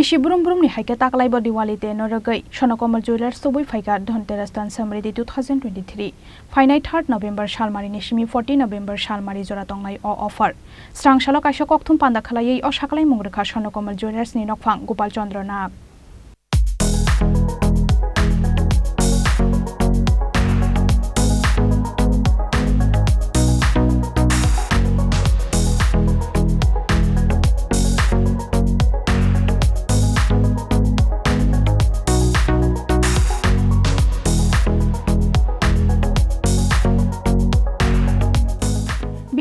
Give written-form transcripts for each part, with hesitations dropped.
Bishi burum burum ni haike taklai bo Diwali te Rugwi Swarnakamal Jewelers Tubuwi Phaikha Dhanteras Tan Samriti 2023 Fainai 3rd November Shalmari Nishimi 14 November Shalmari Jora Tongnai o offer Strang Shalok Kaisa Kokthum Panda Khalai o Saklai Mungrekha Swarnakamal Jewelers ni Nokphang Gopal Chandra Nag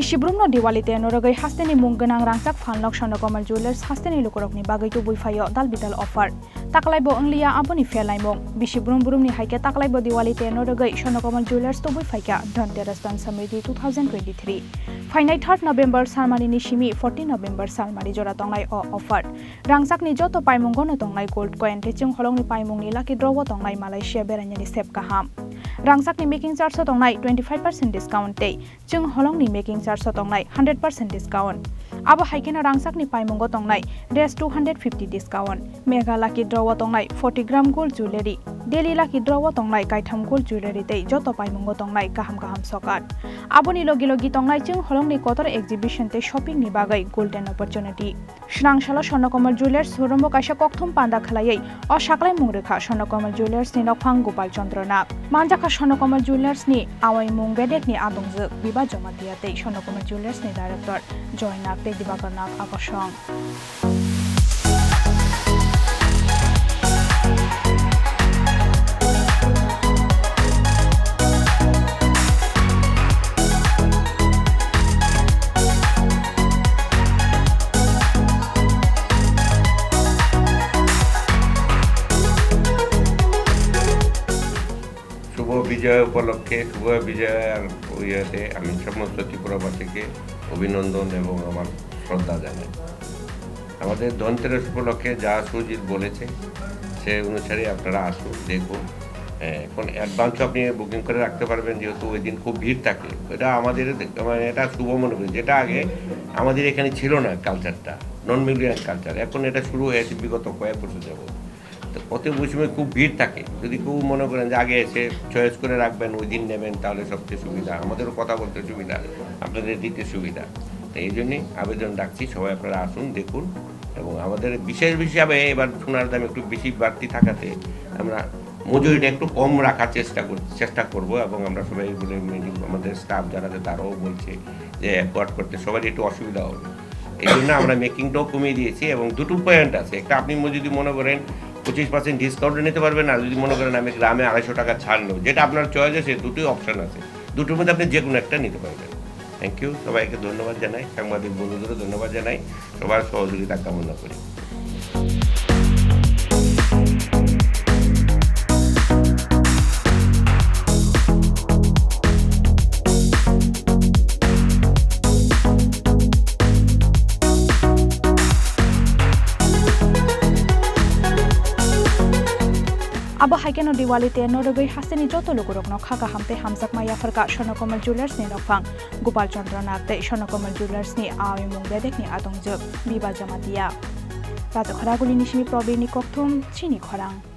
Bishibrum no Diwali te Rugwi Hasteni munggenang rangsak phanlok Swarnakamal Jewelers Hasteni Lukurokni bagwi Tubuwi phaio dalbital offer taklai bo anglia aboni felai mong Bishibrum burum ni haike taklai bo Diwali te Rugwi Swarnakamal Jewelers Tubuwi Phaikha Dhanteras Tan Samriti 2023 Fainai 3rd November Shalmari Nishimi 14 November Shalmari Jora Tongnai o offer rangsak ni Jotto paimung gono tongnai gold coin rechung holong ni paimung ni lucky draw tongnai Malaysia beranyani sep kaham rangsak ni making charge tongnai 25% discount te chung holong ni making charge tongnai 100% discount abo haikena rangsak ni paimungo tongnai dress 250 discount mega lucky draw tongnai 40 gram gold jewelry daily lucky draw tongnai kaitham gold jewelry te Jotto paimungo tongnai kaham sokat aboni logi tongnai chung holong ni kotor exhibition te shopping ni bagai golden opportunity shrangshalo Swarnakamal Jewelers surombo kaisa kokthum panda khalai o saklai mungrekha Swarnakamal Jewelers ni nokphang Gopal Chandra Nag manjaka Swarnakamal Jewelers ni awai mung bedek ni adongje biba jamatia te Swarnakamal Jewelers ni director joy Nag te Diwakar Nag akosong বিজয় উপলক্ষে শুভ বিজয়ের ইয়েতে আমি সমস্ত ত্রিপুরাবাসীকে অভিনন্দন এবং আমার শ্রদ্ধা জানাই আমাদের ধনতেরাস উপলক্ষে যা সুজিত বলেছে সে অনুসারে আপনারা আসুন দেখুন এখন অ্যাডভান্সও আপনি বুকিং করে রাখতে পারবেন যেহেতু ওই দিন খুব ভিড় থাকে এটা আমাদের মানে এটা শুভ মনে করি যেটা আগে আমাদের এখানে ছিল না কালচারটা নন মিলিয়ান কালচার এখন এটা শুরু হয়েছে বিগত কয়েক বছর যাবত কত সময় খুব ভিড় থাকে যদি কেউ মনে করেন যে আগে এসে চয়েস করে রাখবেন ওই দিন নেবেন তাহলে সবচেয়ে সুবিধা আমাদেরও কথা বলতে সুবিধা আপনাদের দিতে সুবিধা তো এই জন্যই আবেদন রাখছি সবাই আপনারা আসুন দেখুন এবং আমাদের বিশেষ হিসাবে এবার সোনার দাম একটু বেশি বাড়তি থাকাতে আমরা মজুরিটা একটু কম রাখার চেষ্টা করব এবং আমরা সবাই বলে আমাদের স্টাফ যারা তারাও বলছে যে অ্যাফোর্ড করতে সবারই একটু অসুবিধা হবে এই জন্য আমরা মেকিংটাও কমিয়ে দিয়েছি এবং দুটো পয়েন্ট আছে একটা আপনি যদি মনে করেন 25% ডিসকাউন্ট নিতে পারবেন আর যদি মনে করেন আমি গ্রামে 250 টাকা ছাড় নেব যেটা আপনার চয়েস আছে দুটোই অপশন আছে দুটোর মধ্যে আপনি যে কোনো একটা নিতে পারবেন থ্যাংক ইউ সবাইকে ধন্যবাদ জানাই সাংবাদিক বন্ধুদেরও ধন্যবাদ জানাই সবার সহযোগিতা কামনা করি abo haikeno Diwali te Rugwi Hasteni Jotto Lukurokno khaka hamte hamsak maya farka Swarnakamal Jewelers ni nokphang Gopal Chandra Nag te Swarnakamal Jewelers ni awi mung bedek ni adongjok biba jamatia Khorang Nishimi Probini Kokthum Chini Khorang